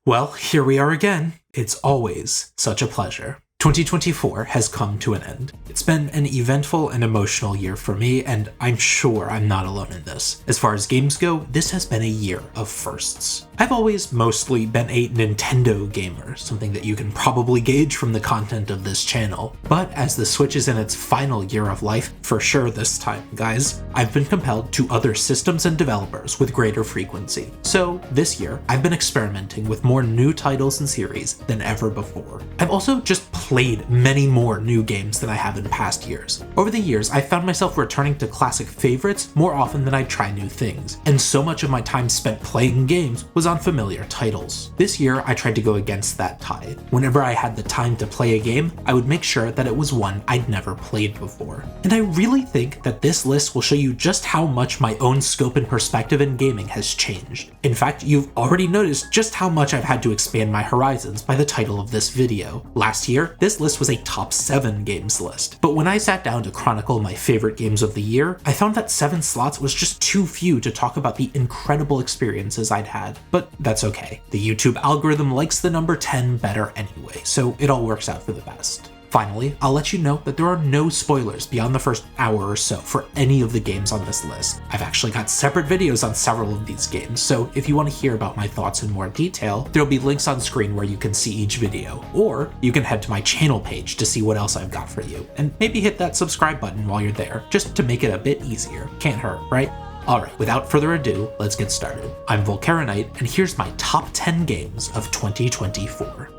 Well, here we are again. It's always such a pleasure. 2024 has come to an end. It's been an eventful and emotional year for me, and I'm sure I'm not alone in this. As far as games go, this has been a year of firsts. I've always mostly been a Nintendo gamer, something that you can probably gauge from the content of this channel. But as the Switch is in its final year of life, for sure this time, guys, I've been compelled to other systems and developers with greater frequency. So this year, I've been experimenting with more new titles and series than ever before. I've also just played many more new games than I have in past years. Over the years, I found myself returning to classic favorites more often than I try new things, and so much of my time spent playing games was on familiar titles. This year, I tried to go against that tide. Whenever I had the time to play a game, I would make sure that it was one I'd never played before. And I really think that this list will show you just how much my own scope and perspective in gaming has changed. In fact, you've already noticed just how much I've had to expand my horizons by the title of this video. Last year, this list was a top 7 games list, but when I sat down to chronicle my favorite games of the year, I found that 7 slots was just too few to talk about the incredible experiences I'd had. But that's okay. The YouTube algorithm likes the number 10 better anyway, so it all works out for the best. Finally, I'll let you know that there are no spoilers beyond the first hour or so for any of the games on this list. I've actually got separate videos on several of these games, so if you want to hear about my thoughts in more detail, there'll be links on screen where you can see each video, or you can head to my channel page to see what else I've got for you, and maybe hit that subscribe button while you're there, just to make it a bit easier. Can't hurt, right? Alright, without further ado, let's get started. I'm Volcaronite, and here's my top 10 games of 2024.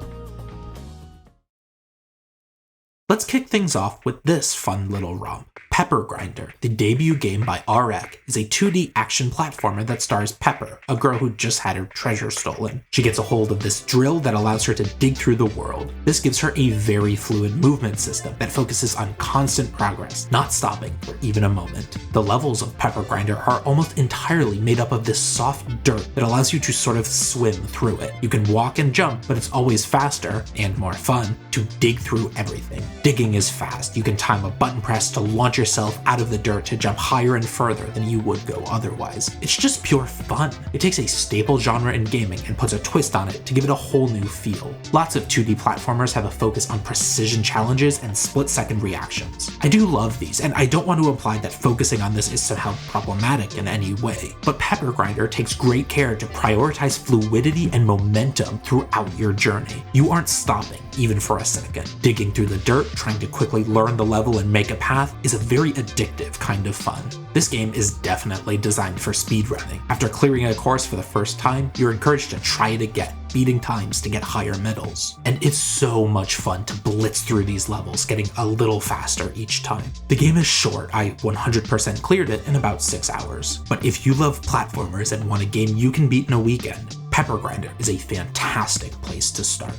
Let's kick things off with this fun little romp. Pepper Grinder, the debut game by REC, is a 2D action platformer that stars Pepper, a girl who just had her treasure stolen. She gets a hold of this drill that allows her to dig through the world. This gives her a very fluid movement system that focuses on constant progress, not stopping for even a moment. The levels of Pepper Grinder are almost entirely made up of this soft dirt that allows you to sort of swim through it. You can walk and jump, but it's always faster, and more fun, to dig through everything. Digging is fast. You can time a button press to launch yourself out of the dirt to jump higher and further than you would go otherwise. It's just pure fun. It takes a staple genre in gaming and puts a twist on it to give it a whole new feel. Lots of 2D platformers have a focus on precision challenges and split-second reactions. I do love these, and I don't want to imply that focusing on this is somehow problematic in any way, but Pepper Grinder takes great care to prioritize fluidity and momentum throughout your journey. You aren't stopping, even for a second. Digging through the dirt, trying to quickly learn the level and make a path is a very addictive kind of fun. This game is definitely designed for speedrunning. After clearing a course for the first time, you're encouraged to try it again, beating times to get higher medals. And it's so much fun to blitz through these levels, getting a little faster each time. The game is short. I 100% cleared it in about 6 hours. But if you love platformers and want a game you can beat in a weekend, Pepper Grinder is a fantastic place to start.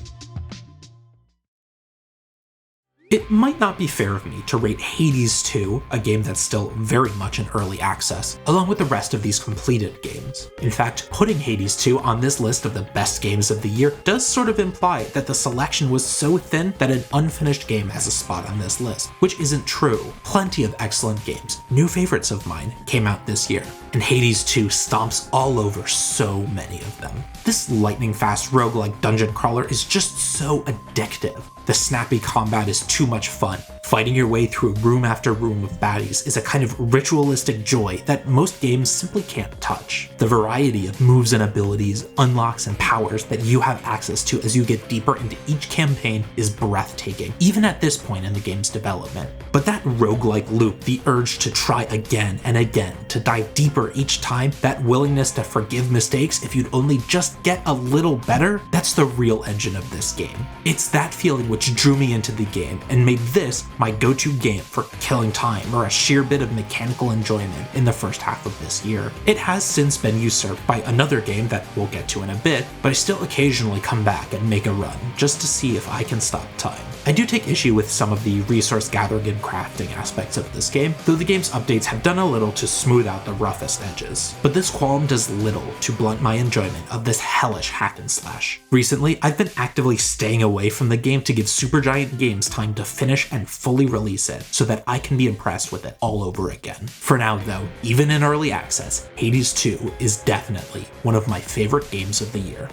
It might not be fair of me to rate Hades 2, a game that's still very much in early access, along with the rest of these completed games. In fact, putting Hades 2 on this list of the best games of the year does sort of imply that the selection was so thin that an unfinished game has a spot on this list, which isn't true. Plenty of excellent games, new favorites of mine, came out this year, and Hades 2 stomps all over so many of them. This lightning-fast roguelike dungeon crawler is just so addictive. The snappy combat is too much fun. Fighting your way through room after room of baddies is a kind of ritualistic joy that most games simply can't touch. The variety of moves and abilities, unlocks, and powers that you have access to as you get deeper into each campaign is breathtaking, even at this point in the game's development. But that roguelike loop, the urge to try again and again, to dive deeper each time, that willingness to forgive mistakes if you'd only just get a little better, that's the real engine of this game. It's that feeling which drew me into the game and made this my go-to game for killing time or a sheer bit of mechanical enjoyment in the first half of this year. It has since been usurped by another game that we'll get to in a bit, but I still occasionally come back and make a run just to see if I can stop time. I do take issue with some of the resource gathering and crafting aspects of this game, though the game's updates have done a little to smooth out the roughest edges. But this qualm does little to blunt my enjoyment of this hellish hack and slash. Recently, I've been actively staying away from the game to give Supergiant Games time to finish and fully release it, so that I can be impressed with it all over again. For now though, even in early access, Hades 2 is definitely one of my favorite games of the year.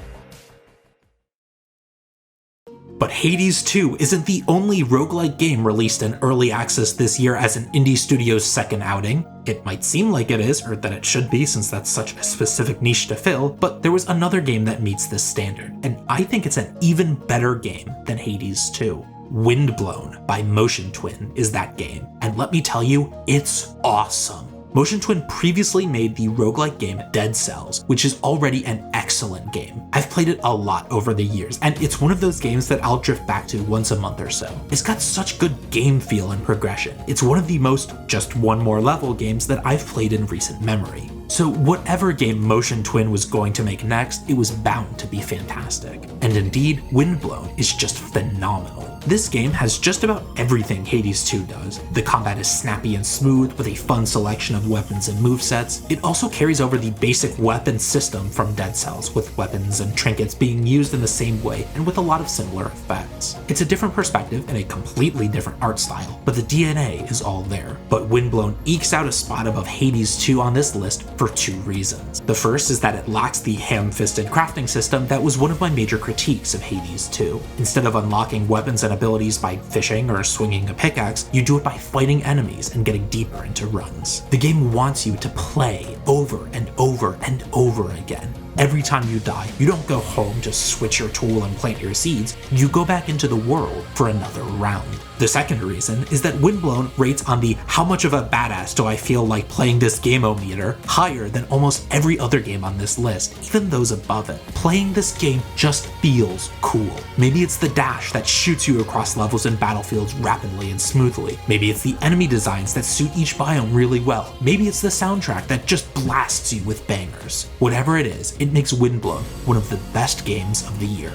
But Hades 2 isn't the only roguelike game released in early access this year as an indie studio's second outing. It might seem like it is, or that it should be since that's such a specific niche to fill, but there was another game that meets this standard, and I think it's an even better game than Hades 2. Windblown by Motion Twin is that game, and let me tell you, it's awesome. Motion Twin previously made the roguelike game Dead Cells, which is already an excellent game. I've played it a lot over the years, and it's one of those games that I'll drift back to once a month or so. It's got such good game feel and progression. It's one of the most just one more level games that I've played in recent memory. So whatever game Motion Twin was going to make next, it was bound to be fantastic. And indeed, Windblown is just phenomenal. This game has just about everything Hades 2 does. The combat is snappy and smooth, with a fun selection of weapons and movesets. It also carries over the basic weapon system from Dead Cells, with weapons and trinkets being used in the same way and with a lot of similar effects. It's a different perspective and a completely different art style, but the DNA is all there. But Windblown ekes out a spot above Hades 2 on this list for two reasons. The first is that it lacks the ham-fisted crafting system that was one of my major critiques of Hades 2. Instead of unlocking weapons and abilities by fishing or swinging a pickaxe, you do it by fighting enemies and getting deeper into runs. The game wants you to play over and over and over again. Every time you die, you don't go home to switch your tool and plant your seeds, you go back into the world for another round. The second reason is that Windblown rates on the how much of a badass do I feel like playing this game-o-meter higher than almost every other game on this list, even those above it. Playing this game just feels cool. Maybe it's the dash that shoots you across levels and battlefields rapidly and smoothly. Maybe it's the enemy designs that suit each biome really well. Maybe it's the soundtrack that just blasts you with bangers. Whatever it is, it makes Windblown one of the best games of the year.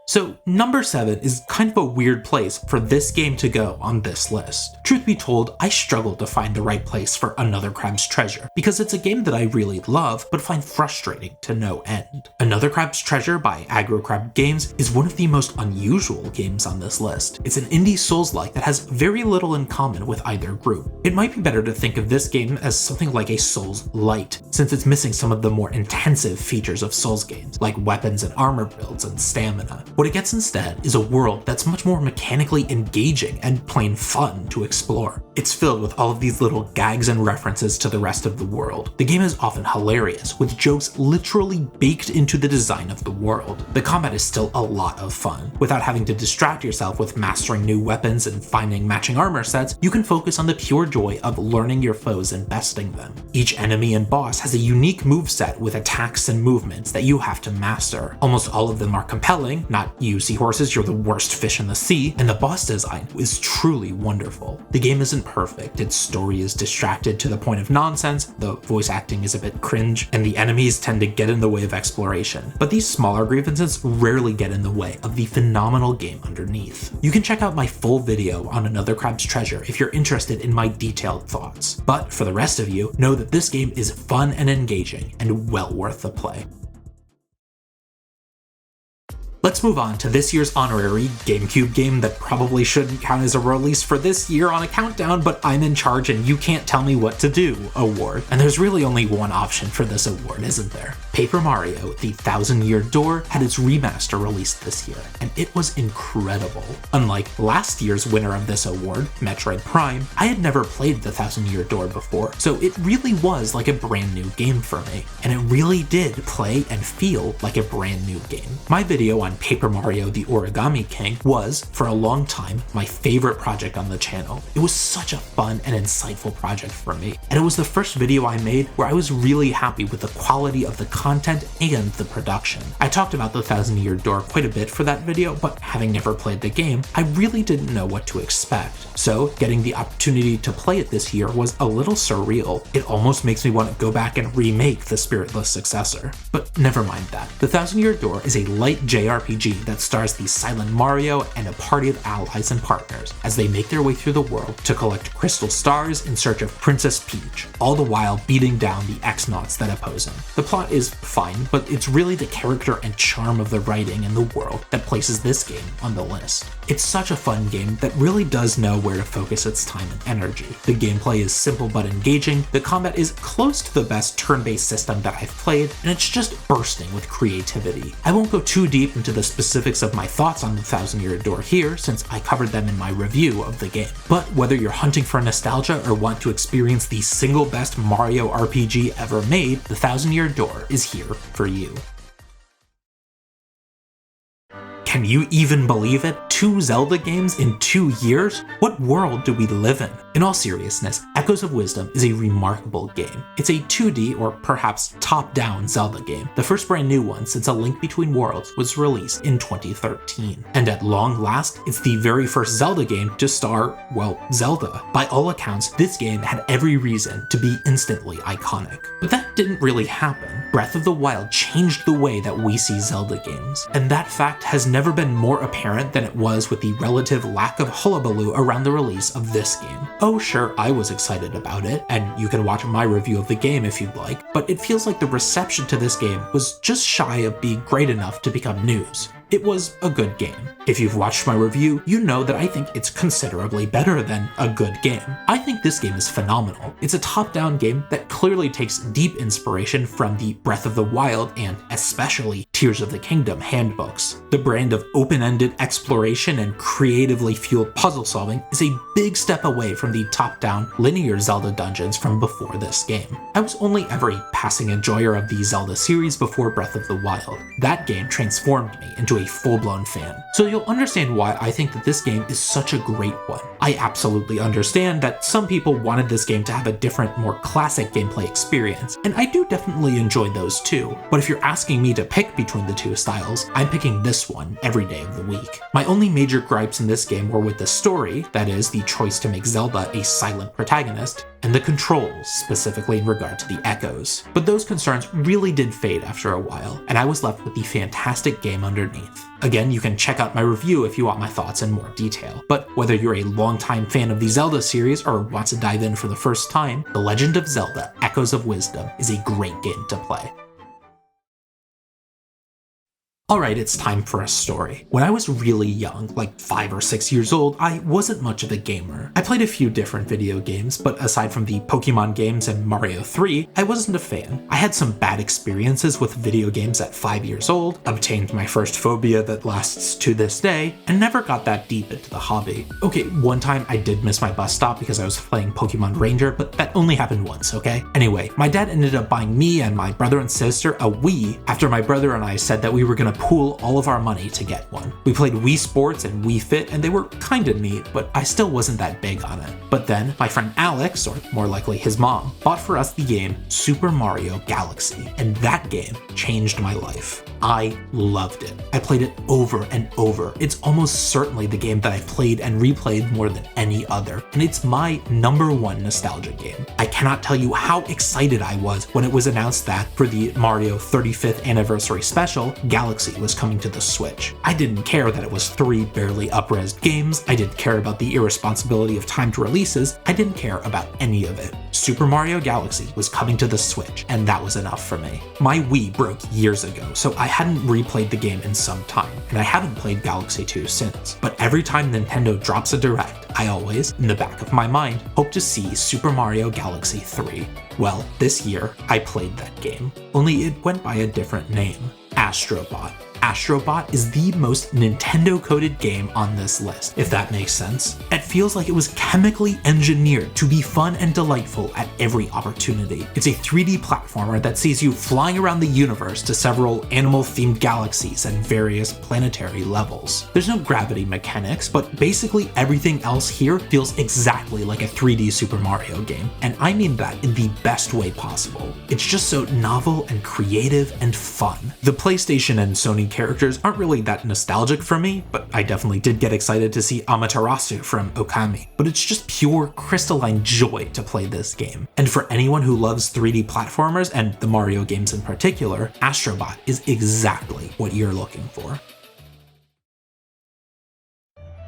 So number 7 is kind of a weird place for this game to go on this list. Truth be told, I struggled to find the right place for Another Crab's Treasure, because it's a game that I really love, but find frustrating to no end. Another Crab's Treasure by Aggro Crab Games is one of the most unusual games on this list. It's an indie Souls-like that has very little in common with either group. It might be better to think of this game as something like a Souls-Lite, since it's missing some of the more intensive features of Souls games, like weapons and armor builds and stamina. What it gets instead is a world that's much more mechanically engaging and plain fun to explore. It's filled with all of these little gags and references to the rest of the world. The game is often hilarious, with jokes literally baked into the design of the world. The combat is still a lot of fun. Without having to distract yourself with mastering new weapons and finding matching armor sets, you can focus on the pure joy of learning your foes and besting them. Each enemy and boss has a unique moveset with attacks and movements that you have to master. Almost all of them are compelling, not you seahorses, you're the worst fish in the sea, and the boss design is truly wonderful. The game isn't perfect, its story is distracted to the point of nonsense, the voice acting is a bit cringe, and the enemies tend to get in the way of exploration. But these smaller grievances rarely get in the way of the phenomenal game underneath. You can check out my full video on Another Crab's Treasure if you're interested in my detailed thoughts. But for the rest of you, know that this game is fun and engaging, and well worth the play. Let's move on to this year's honorary GameCube game that probably shouldn't count as a release for this year on a countdown, but I'm in charge and you can't tell me what to do award. And there's really only one option for this award, isn't there? Paper Mario: The Thousand-Year Door had its remaster released this year, and it was incredible. Unlike last year's winner of this award, Metroid Prime, I had never played The Thousand-Year Door before, so it really was like a brand new game for me. And it really did play and feel like a brand new game. My video on Paper Mario: The Origami King was, for a long time, my favorite project on the channel. It was such a fun and insightful project for me, and it was the first video I made where I was really happy with the quality of the content and the production. I talked about The Thousand-Year Door quite a bit for that video, but having never played the game, I really didn't know what to expect. So getting the opportunity to play it this year was a little surreal. It almost makes me want to go back and remake the spiritless successor. But never mind that. The Thousand-Year Door is a light JRPG RPG that stars the silent Mario and a party of allies and partners as they make their way through the world to collect crystal stars in search of Princess Peach, all the while beating down the X-Nauts that oppose him. The plot is fine, but it's really the character and charm of the writing and the world that places this game on the list. It's such a fun game that really does know where to focus its time and energy. The gameplay is simple but engaging, the combat is close to the best turn-based system that I've played, and it's just bursting with creativity. I won't go too deep into the specifics of my thoughts on the Thousand Year Door here, since I covered them in my review of the game. But whether you're hunting for nostalgia or want to experience the single best Mario RPG ever made, the Thousand Year Door is here for you. Can you even believe it? 2 Zelda games in 2 years? What world do we live in? In all seriousness, Echoes of Wisdom is a remarkable game. It's a 2D or perhaps top-down Zelda game, the first brand new one since A Link Between Worlds was released in 2013. And at long last, it's the very first Zelda game to star, well, Zelda. By all accounts, this game had every reason to be instantly iconic. But that didn't really happen. Breath of the Wild changed the way that we see Zelda games, and that fact has never been more apparent than it was with the relative lack of hullabaloo around the release of this game. Oh sure, I was excited about it, and you can watch my review of the game if you'd like, but it feels like the reception to this game was just shy of being great enough to become news. It was a good game. If you've watched my review, you know that I think it's considerably better than a good game. I think this game is phenomenal. It's a top-down game that clearly takes deep inspiration from the Breath of the Wild and especially Tears of the Kingdom handbooks. The brand of open-ended exploration and creatively fueled puzzle solving is a big step away from the top-down linear Zelda dungeons from before this game. I was only ever a passing enjoyer of the Zelda series before Breath of the Wild. That game transformed me into a full-blown fan, so you'll understand why I think that this game is such a great one. I absolutely understand that some people wanted this game to have a different, more classic gameplay experience, and I do definitely enjoy those too, but if you're asking me to pick between the two styles, I'm picking this one every day of the week. My only major gripes in this game were with the story, that is, the choice to make Zelda a silent protagonist, and the controls, specifically in regard to the echoes. But those concerns really did fade after a while, and I was left with the fantastic game underneath. Again, you can check out my review if you want my thoughts in more detail, but whether you're a longtime fan of the Zelda series or want to dive in for the first time, The Legend of Zelda: Echoes of Wisdom is a great game to play. Alright, it's time for a story. When I was really young, like 5 or 6 years old, I wasn't much of a gamer. I played a few different video games, but aside from the Pokemon games and Mario 3, I wasn't a fan. I had some bad experiences with video games at 5 years old, obtained my first phobia that lasts to this day, and never got that deep into the hobby. Okay, one time I did miss my bus stop because I was playing Pokemon Ranger, but that only happened once, okay? Anyway, my dad ended up buying me and my brother and sister a Wii after my brother and I said that we were gonna pool all of our money to get one. We played Wii Sports and Wii Fit, and they were kinda neat, but I still wasn't that big on it. But then, my friend Alex, or more likely his mom, bought for us the game Super Mario Galaxy, and that game changed my life. I loved it. I played it over and over. It's almost certainly the game that I've played and replayed more than any other, and it's my #1 nostalgia game. I cannot tell you how excited I was when it was announced that, for the Mario 35th anniversary special, Galaxy was coming to the Switch. I didn't care that it was 3 barely up-resed games, I didn't care about the irresponsibility of timed releases, I didn't care about any of it. Super Mario Galaxy was coming to the Switch, and that was enough for me. My Wii broke years ago, so I hadn't replayed the game in some time, and I haven't played Galaxy 2 since. But every time Nintendo drops a Direct, I always, in the back of my mind, hope to see Super Mario Galaxy 3. Well, this year, I played that game, only it went by a different name: Astrobot. Astrobot is the most Nintendo-coded game on this list, if that makes sense. It feels like it was chemically engineered to be fun and delightful at every opportunity. It's a 3D platformer that sees you flying around the universe to several animal-themed galaxies and various planetary levels. There's no gravity mechanics, but basically everything else here feels exactly like a 3D Super Mario game, and I mean that in the best way possible. It's just so novel and creative and fun. The PlayStation and Sony characters aren't really that nostalgic for me, but I definitely did get excited to see Amaterasu from Okami. But it's just pure crystalline joy to play this game. And for anyone who loves 3D platformers, and the Mario games in particular, Astrobot is exactly what you're looking for.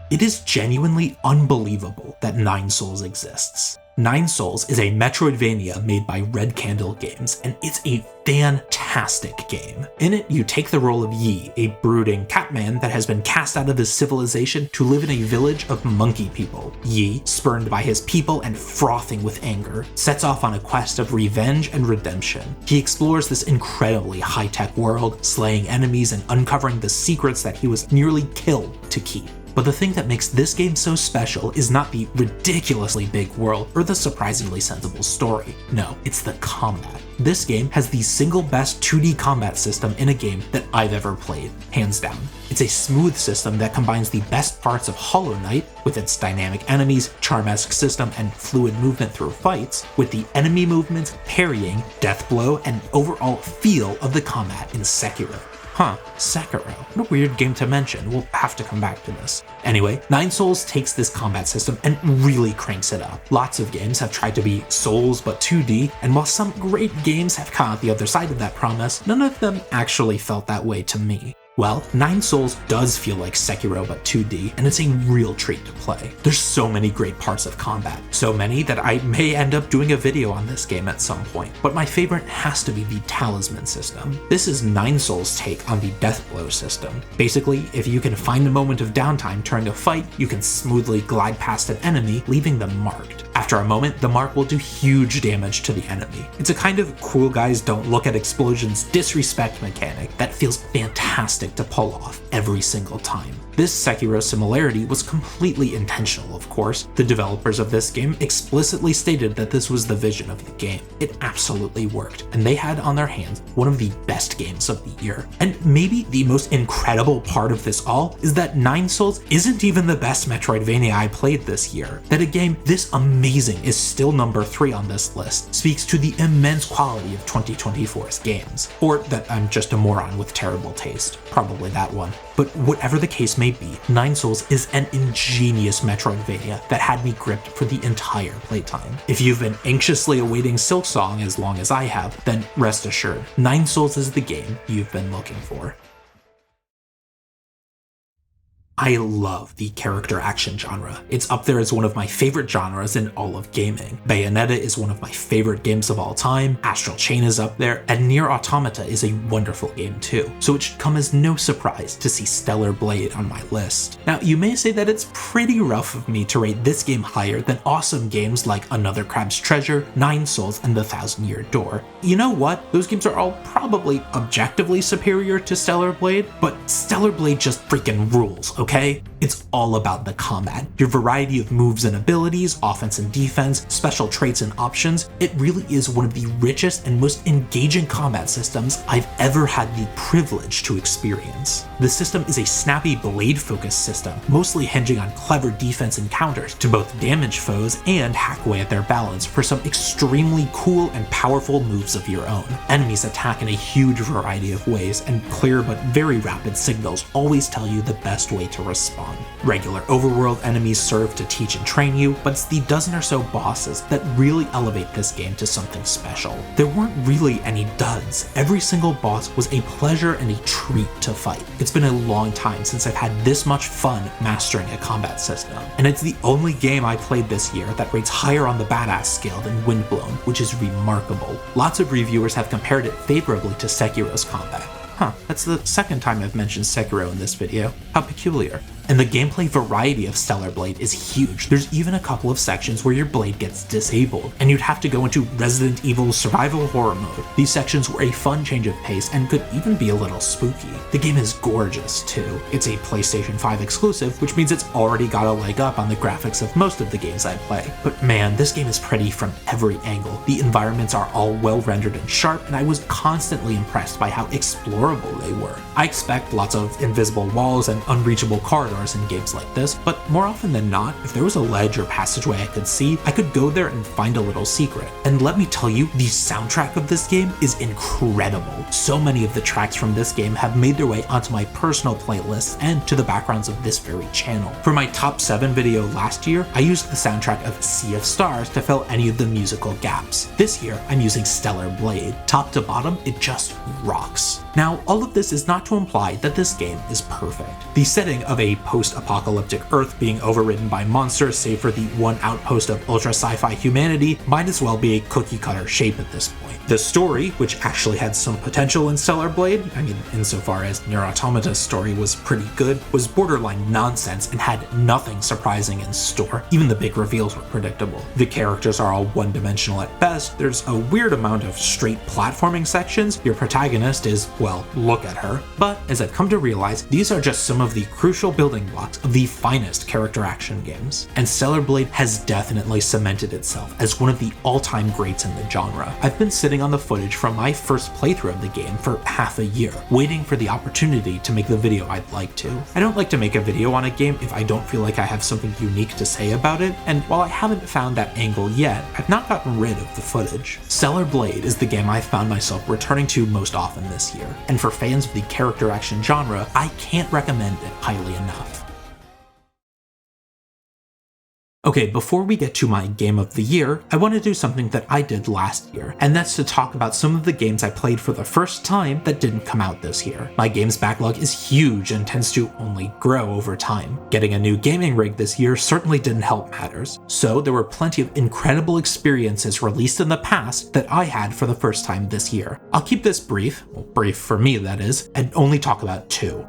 It is genuinely unbelievable that Nine Souls exists. Nine Souls is a Metroidvania made by Red Candle Games, and it's a fantastic game. In it, you take the role of Yi, a brooding catman that has been cast out of his civilization to live in a village of monkey people. Yi, spurned by his people and frothing with anger, sets off on a quest of revenge and redemption. He explores this incredibly high-tech world, slaying enemies and uncovering the secrets that he was nearly killed to keep. But the thing that makes this game so special is not the ridiculously big world or the surprisingly sensible story. No, it's the combat. This game has the single best 2D combat system in a game that I've ever played, hands down. It's a smooth system that combines the best parts of Hollow Knight, with its dynamic enemies, charm-esque system, and fluid movement through fights, with the enemy movements, parrying, death blow, and overall feel of the combat in Sekiro. Sekiro. What a weird game to mention. We'll have to come back to this. Anyway, Nine Souls takes this combat system and really cranks it up. Lots of games have tried to be Souls but 2D, and while some great games have come out the other side of that promise, none of them actually felt that way to me. Well, Nine Souls does feel like Sekiro but 2D, and it's a real treat to play. There's so many great parts of combat, so many that I may end up doing a video on this game at some point, but my favorite has to be the Talisman system. This is Nine Souls' take on the Death Blow system. Basically, if you can find a moment of downtime during a fight, you can smoothly glide past an enemy, leaving them marked. After a moment, the mark will do huge damage to the enemy. It's a kind of cool guys don't look at explosions disrespect mechanic that feels fantastic to pull off every single time. This Sekiro similarity was completely intentional, of course. The developers of this game explicitly stated that this was the vision of the game. It absolutely worked, and they had on their hands one of the best games of the year. And maybe the most incredible part of this all is that Nine Souls isn't even the best Metroidvania I played this year. That a game this amazing is still number 3 on this list speaks to the immense quality of 2024's games. Or that I'm just a moron with terrible taste. Probably that one. But whatever the case may be, Nine Souls is an ingenious Metroidvania that had me gripped for the entire playtime. If you've been anxiously awaiting Silksong as long as I have, then rest assured, Nine Souls is the game you've been looking for. I love the character action genre. It's up there as one of my favorite genres in all of gaming. Bayonetta is one of my favorite games of all time, Astral Chain is up there, and Nier Automata is a wonderful game too, so it should come as no surprise to see Stellar Blade on my list. Now, you may say that it's pretty rough of me to rate this game higher than awesome games like Another Crab's Treasure, Nine Souls, and The Thousand Year Door. You know what? Those games are all probably objectively superior to Stellar Blade, but Stellar Blade just freaking rules, okay? It's all about the combat. Your variety of moves and abilities, offense and defense, special traits and options. It really is one of the richest and most engaging combat systems I've ever had the privilege to experience. The system is a snappy blade-focused system, mostly hinging on clever defense and counters to both damage foes and hack away at their balance for some extremely cool and powerful moves of your own. Enemies attack in a huge variety of ways, and clear but very rapid signals always tell you the best way to respond. Regular overworld enemies serve to teach and train you, but it's the dozen or so bosses that really elevate this game to something special. There weren't really any duds. Every single boss was a pleasure and a treat to fight. It's been a long time since I've had this much fun mastering a combat system, and it's the only game I played this year that rates higher on the badass scale than Windblown, which is remarkable. Lots of reviewers have compared it favorably to Sekiro's combat. That's the second time I've mentioned Sekiro in this video. How peculiar. And the gameplay variety of Stellar Blade is huge. There's even a couple of sections where your blade gets disabled, and you'd have to go into Resident Evil survival horror mode. These sections were a fun change of pace and could even be a little spooky. The game is gorgeous too. It's a PlayStation 5 exclusive, which means it's already got a leg up on the graphics of most of the games I play. But man, this game is pretty from every angle. The environments are all well rendered and sharp, and I was constantly impressed by how explorable they were. I expect lots of invisible walls and unreachable corridors in games like this, but more often than not, if there was a ledge or passageway I could see, I could go there and find a little secret. And let me tell you, the soundtrack of this game is incredible. So many of the tracks from this game have made their way onto my personal playlists and to the backgrounds of this very channel. For my top 7 video last year, I used the soundtrack of Sea of Stars to fill any of the musical gaps. This year, I'm using Stellar Blade. Top to bottom, it just rocks. Now, all of this is not to imply that this game is perfect. The setting of a post-apocalyptic Earth being overridden by monsters save for the one outpost of ultra sci-fi humanity might as well be a cookie-cutter shape at this point. The story, which actually had some potential in Stellar Blade, I mean, insofar as Nier Automata's story was pretty good, was borderline nonsense and had nothing surprising in store. Even the big reveals were predictable. The characters are all one-dimensional at best, there's a weird amount of straight platforming sections, your protagonist is, well, look at her. But as I've come to realize, these are just some of the crucial building blocks of the finest character action games. And Stellar Blade has definitely cemented itself as one of the all-time greats in the genre. I've been sitting on the footage from my first playthrough of the game for half a year, waiting for the opportunity to make the video I'd like to. I don't like to make a video on a game if I don't feel like I have something unique to say about it, and while I haven't found that angle yet, I've not gotten rid of the footage. Stellar Blade is the game I've found myself returning to most often this year, and for fans of the character action genre, I can't recommend it highly enough. Okay, before we get to my game of the year, I want to do something that I did last year, and that's to talk about some of the games I played for the first time that didn't come out this year. My games backlog is huge and tends to only grow over time. Getting a new gaming rig this year certainly didn't help matters, so there were plenty of incredible experiences released in the past that I had for the first time this year. I'll keep this brief, well, brief for me that is, and only talk about two.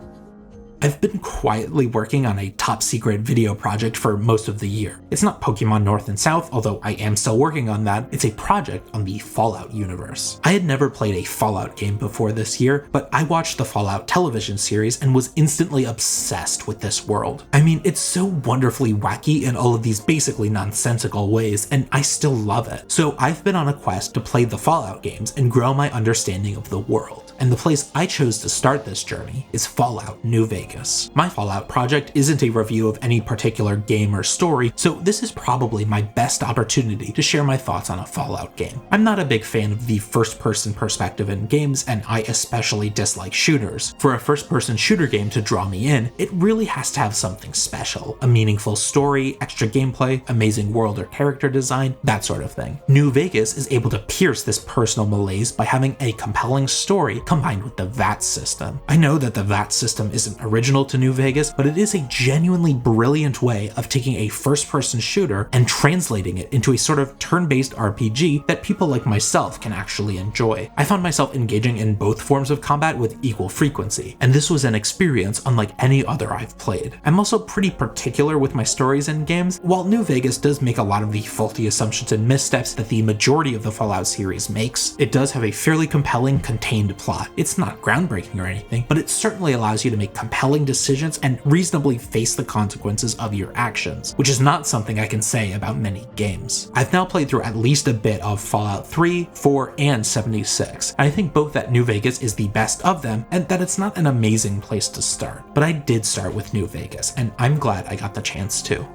I've been quietly working on a top secret video project for most of the year. It's not Pokemon North and South, although I am still working on that. It's a project on the Fallout universe. I had never played a Fallout game before this year, but I watched the Fallout television series and was instantly obsessed with this world. I mean, it's so wonderfully wacky in all of these basically nonsensical ways, and I still love it. So I've been on a quest to play the Fallout games and grow my understanding of the world. And the place I chose to start this journey is Fallout New Vegas. My Fallout project isn't a review of any particular game or story, so this is probably my best opportunity to share my thoughts on a Fallout game. I'm not a big fan of the first-person perspective in games, and I especially dislike shooters. For a first-person shooter game to draw me in, it really has to have something special. A meaningful story, extra gameplay, amazing world or character design, that sort of thing. New Vegas is able to pierce this personal malaise by having a compelling story combined with the VAT system. I know that the VAT system isn't original to New Vegas, but it is a genuinely brilliant way of taking a first-person shooter and translating it into a sort of turn-based RPG that people like myself can actually enjoy. I found myself engaging in both forms of combat with equal frequency, and this was an experience unlike any other I've played. I'm also pretty particular with my stories in games. While New Vegas does make a lot of the faulty assumptions and missteps that the majority of the Fallout series makes, it does have a fairly compelling, contained plot. It's not groundbreaking or anything, but it certainly allows you to make compelling decisions and reasonably face the consequences of your actions, which is not something I can say about many games. I've now played through at least a bit of Fallout 3, 4, and 76, and I think both that New Vegas is the best of them and that it's not an amazing place to start. But I did start with New Vegas, and I'm glad I got the chance to.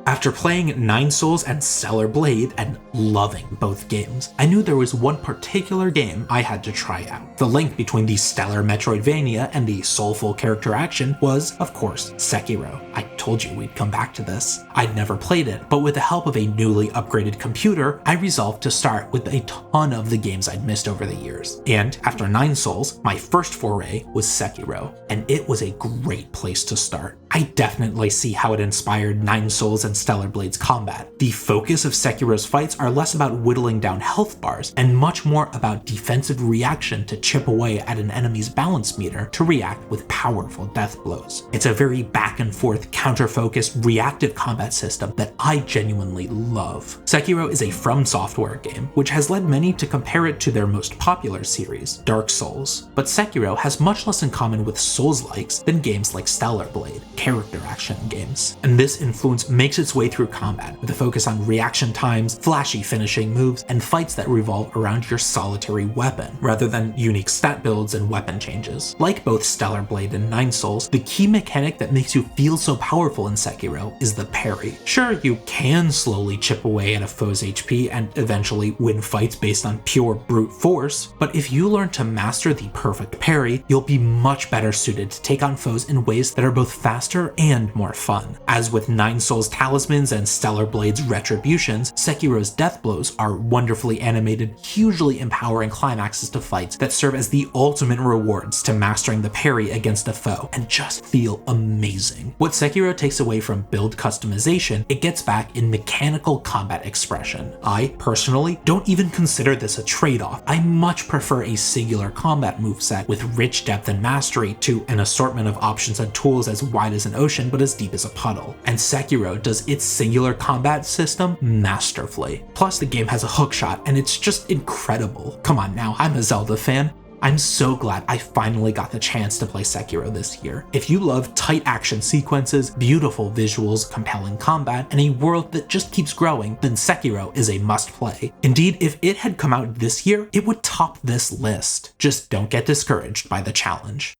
After playing Nine Souls and Stellar Blade and loving both games, I knew there was one particular game I had to try out. The link between the stellar Metroidvania and the soulful character action was, of course, Sekiro. I told you we'd come back to this. I'd never played it, but with the help of a newly upgraded computer, I resolved to start with a ton of the games I'd missed over the years. And after Nine Souls, my first foray was Sekiro, and it was a great place to start. I definitely see how it inspired Nine Souls and Stellar Blade's combat. The focus of Sekiro's fights are less about whittling down health bars and much more about defensive reaction to chip away at an enemy's balance meter to react with powerful death blows. It's a very back and forth, counter-focused, reactive combat system that I genuinely love. Sekiro is a From Software game, which has led many to compare it to their most popular series, Dark Souls. But Sekiro has much less in common with Souls-likes than games like Stellar Blade, character action games. And this influence makes its way through combat, with a focus on reaction times, flashy finishing moves, and fights that revolve around your solitary weapon, rather than unique stat builds and weapon changes. Like both Stellar Blade and Nine Souls, the key mechanic that makes you feel so powerful in Sekiro is the parry. Sure, you can slowly chip away at a foe's HP and eventually win fights based on pure brute force, but if you learn to master the perfect parry, you'll be much better suited to take on foes in ways that are both fast faster and more fun. As with Nine Souls Talismans and Stellar Blade's Retributions, Sekiro's death blows are wonderfully animated, hugely empowering climaxes to fights that serve as the ultimate rewards to mastering the parry against a foe, and just feel amazing. What Sekiro takes away from build customization, it gets back in mechanical combat expression. I, personally, don't even consider this a trade-off. I much prefer a singular combat moveset with rich depth and mastery to an assortment of options and tools as wide as an ocean but as deep as a puddle. And Sekiro does its singular combat system masterfully. Plus, the game has a hookshot, and it's just incredible. Come on now, I'm a Zelda fan. I'm so glad I finally got the chance to play Sekiro this year. If you love tight action sequences, beautiful visuals, compelling combat, and a world that just keeps growing, then Sekiro is a must-play. Indeed, if it had come out this year, it would top this list. Just don't get discouraged by the challenge.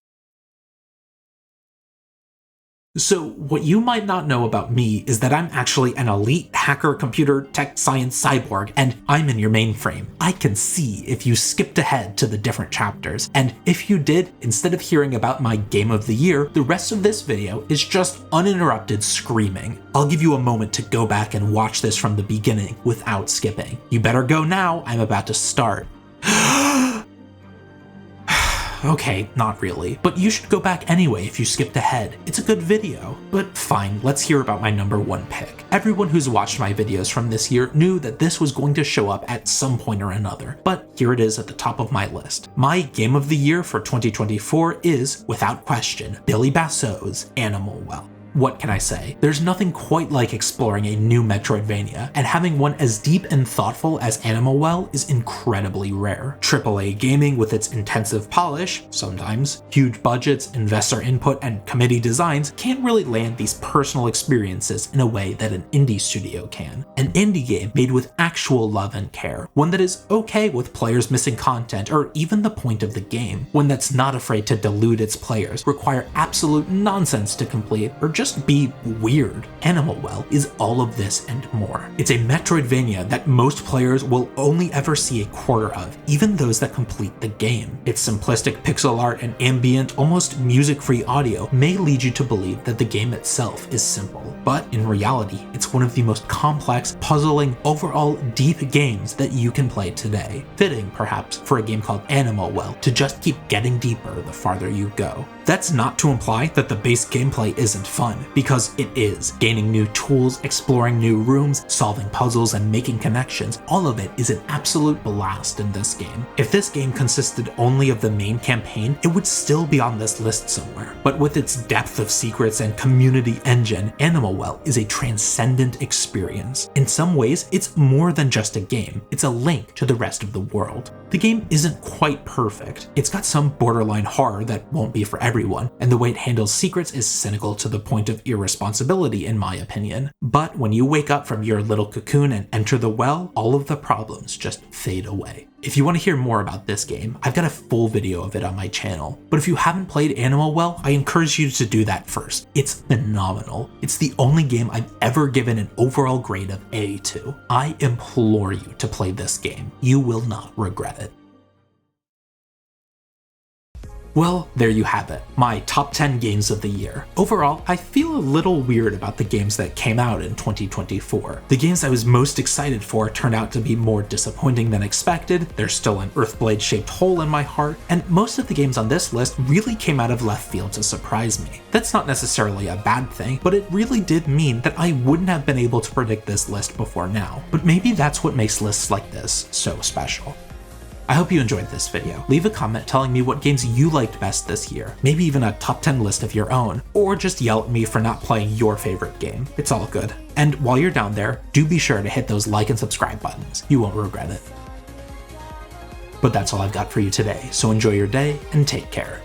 So, what you might not know about me is that I'm actually an elite hacker computer tech science cyborg, and I'm in your mainframe. I can see if you skipped ahead to the different chapters, and if you did, instead of hearing about my game of the year, the rest of this video is just uninterrupted screaming. I'll give you a moment to go back and watch this from the beginning without skipping. You better go now, I'm about to start. Okay, not really, but you should go back anyway if you skipped ahead. It's a good video. But fine, let's hear about my number one pick. Everyone who's watched my videos from this year knew that this was going to show up at some point or another, but here it is at the top of my list. My game of the year for 2024 is, without question, Billy Bassot's Animal Well. What can I say? There's nothing quite like exploring a new Metroidvania, and having one as deep and thoughtful as Animal Well is incredibly rare. AAA gaming with its intensive polish, sometimes, huge budgets, investor input, and committee designs can't really land these personal experiences in a way that an indie studio can. An indie game made with actual love and care, one that is okay with players missing content or even the point of the game, one that's not afraid to delude its players, require absolute nonsense to complete, or just be weird. Animal Well is all of this and more. It's a Metroidvania that most players will only ever see a quarter of, even those that complete the game. Its simplistic pixel art and ambient, almost music-free audio may lead you to believe that the game itself is simple, but in reality, it's one of the most complex, puzzling, overall deep games that you can play today. Fitting, perhaps, for a game called Animal Well to just keep getting deeper the farther you go. That's not to imply that the base gameplay isn't fun, because it is. Gaining new tools, exploring new rooms, solving puzzles, and making connections, all of it is an absolute blast in this game. If this game consisted only of the main campaign, it would still be on this list somewhere. But with its depth of secrets and community engine, Animal Well is a transcendent experience. In some ways, it's more than just a game. It's a link to the rest of the world. The game isn't quite perfect. It's got some borderline horror that won't be for everyone, and the way it handles secrets is cynical to the point of irresponsibility in my opinion. But when you wake up from your little cocoon and enter the well, all of the problems just fade away. If you want to hear more about this game, I've got a full video of it on my channel. But if you haven't played Animal Well, I encourage you to do that first. It's phenomenal. It's the only game I've ever given an overall grade of A to. I implore you to play this game. You will not regret it. Well, there you have it, my top 10 games of the year. Overall, I feel a little weird about the games that came out in 2024. The games I was most excited for turned out to be more disappointing than expected, there's still an Earthblade-shaped hole in my heart, and most of the games on this list really came out of left field to surprise me. That's not necessarily a bad thing, but it really did mean that I wouldn't have been able to predict this list before now. But maybe that's what makes lists like this so special. I hope you enjoyed this video. Leave a comment telling me what games you liked best this year, maybe even a top 10 list of your own, or just yell at me for not playing your favorite game. It's all good. And while you're down there, do be sure to hit those like and subscribe buttons. You won't regret it. But that's all I've got for you today, so enjoy your day and take care.